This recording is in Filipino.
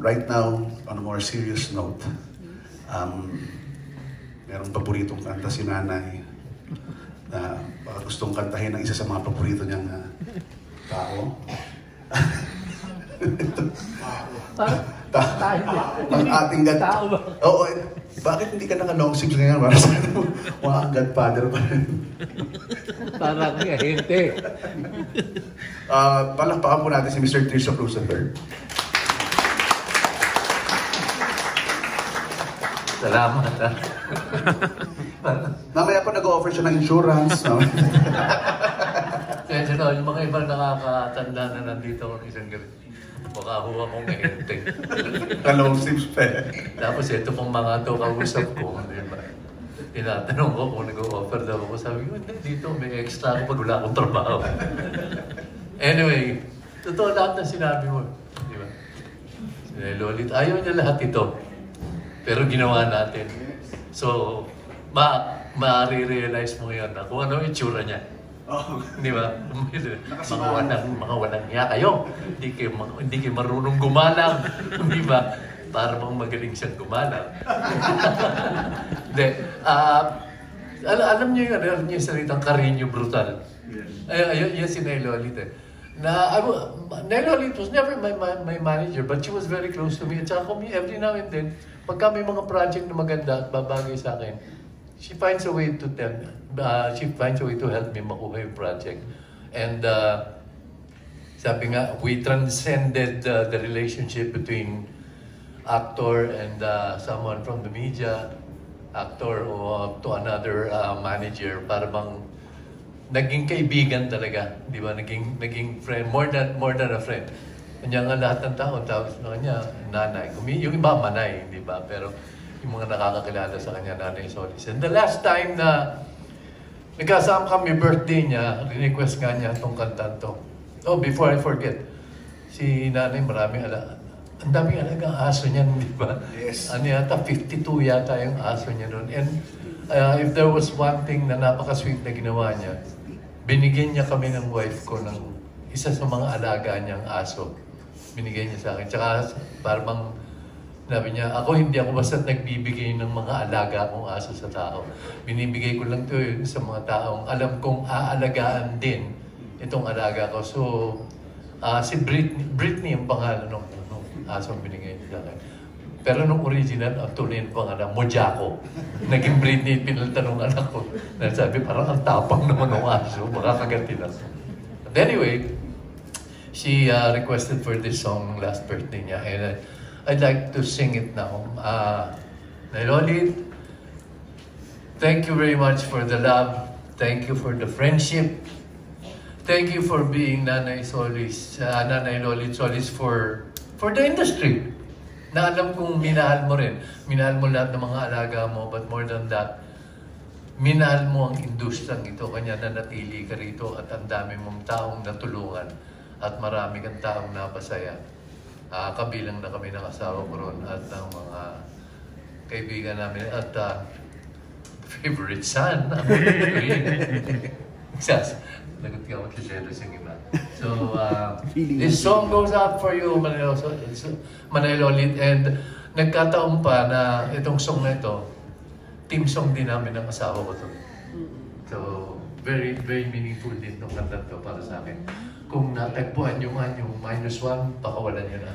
Right now, on a more serious note, merong paboritong kanta si Nanay na baka gustong kantahin ng isa sa mga paborito niyang tao. Ang ating Oo, bakit hindi ka naka-long sleeves ngayon? Para sa mga godfather pa rin. Parang ahente. Palakpakan po natin si Mr. Tirso Cruz III. Salamat. Mamaya po nag-offer siya ng insurance. Kaya no, yung mga ibang nakakatanda na nandito ako isang gabi. Baka huwa kong ahente. Long sleeves pa. Tapos ito pong mga ito kausap ko. Diba? Tinatanong ko kung nag-offer daw ako. Sabi ko, hindi, dito may extra ako pag wala akong trabaho. Anyway, totoo lahat na sinabi mo. Di ba? Sinay Lolit, ayaw niya lahat ito. Pero ginawa natin. So, ma-realize mo ngayon na kung ano yung itsura niya. Oh. Di ba? Mga walang niya kayo. Hindi kayo marunong gumalang. Di ba? Para bang magaling siyang gumalang. Hindi. Alam niyo yung salitang Carreño brutal. Ayun yung si Nay Lolit eh. Nay Lolit was never my manager, but she was very close to me. At saka kung every now and then, pagka may mga project na maganda at babagay sa akin, she finds a way to help me makuha yung project. And sabi nga, we transcended the relationship between actor and someone from the media, actor to another manager, para bang naging kaibigan talaga, di ba? Naging friend, more than a friend. Kanya nga lahat ng tao, tawag sa kanya, nanay. Yung iba, manay, di ba? Pero yung mga nakakakilala sa kanya, Nanay Solis. And the last time na nagkasama kami, birthday niya, request nga niya itong kantan to. Oh, before I forget, si Nanay, ang daming alagang aso niya, di ba? Yes. Ano yata, 52 yata yung aso niya noon. And if there was one thing na napaka-sweet na ginawa niya, binigyan niya kami ng wife ko ng isa sa mga alaga niyang aso. Binigyan niya sa akin. Tsaka parang sabi niya, hindi ako basta nagbibigay ng mga alaga kong aso sa tao. Binibigay ko lang ito sa mga taong alam kong aalagaan din itong alaga ko. So, si Britney ang pangalan ng asong binigay niya sa akin. Pero nung original, ang tunay ng pangalan, Mojako. Naging Britney, pinalta ng anak ko. Sabi, parang ang tapang naman ng aso, baka kagatin ako. But anyway, she requested for this song last birthday niya, and I'd like to sing it now. Nay Lolit, thank you very much for the love. Thank you for the friendship. Thank you for being Nanay Solis, Nanay Lolit Solis for the industry. Na alam kong minahal mo rin. Minahal mo lahat ng mga alaga mo, but more than that, minahal mo ang industrang ito. Kanya nanatili ka rito at ang dami mong taong natulungan at marami kang taong napasaya. Kabilang na kami ng asawa ko ron at ng mga kaibigan namin at favorite son. Nagot ka ako si Jealous yung iba. So, this song goes out for you, Manay Lolit. And nagkataon pa na itong song na ito, team song din namin ng asawa ko to. So, very, very meaningful din itong kanta to para sa akin. Kung natagpuan nyo man yung -1, pakawalan nyo na.